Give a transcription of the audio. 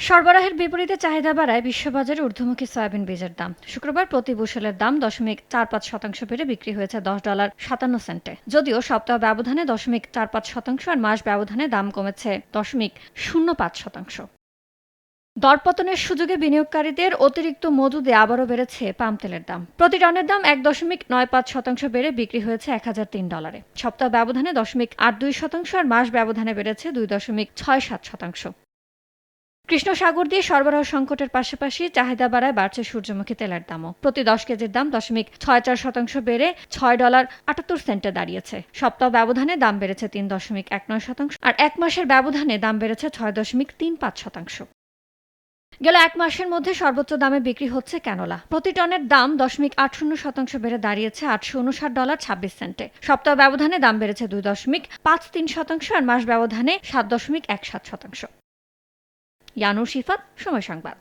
সরবরাহের বিপরীতে চাহিদা বাড়ায় বিশ্ববাজারে ঊর্ধ্বমুখী সয়াবিন বীজের দাম। শুক্রবার প্রতি বুশেলের দাম 0.45% বেড়ে বিক্রি হয়েছে $10.57। যদিও সপ্তাহ ব্যবধানে 0.45% আর মাস ব্যবধানে দাম কমেছে 0.05%। দরপতনের সুযোগে বিনিয়োগকারীদের অতিরিক্ত মজুদে আবারও বেড়েছে পাম তেলের দাম। প্রতি টনের দাম 1.95% বেড়ে বিক্রি হয়েছে $1003। সপ্তাহ ব্যবধানে 0.82% আর মাস ব্যবধানে বেড়েছে 2.67%। কৃষ্ণ সাগর দিয়ে সরবরাহ সংকটের পাশাপাশি চাহিদা বাড়ায় বাড়ছে সূর্যমুখী তেলের দামও। প্রতি 10 কেজির দাম 0.64% বেড়ে $6.78 দাঁড়িয়েছে। সপ্তাহ ব্যবধানে দাম বেড়েছে 3.19% আর এক মাসের ব্যবধানে দাম বেড়েছে 6.35%। গেল এক মাসের মধ্যে সর্বোচ্চ দামে বিক্রি হচ্ছে ক্যানোলা। প্রতি টনের দাম 0.80% বেড়ে দাঁড়িয়েছে $859.26। সপ্তাহ ব্যবধানে দাম বেড়েছে 2.53% আর মাস ব্যবধানে 7.17%। ইয়ানুর শিফাত, সময় সংবাদ।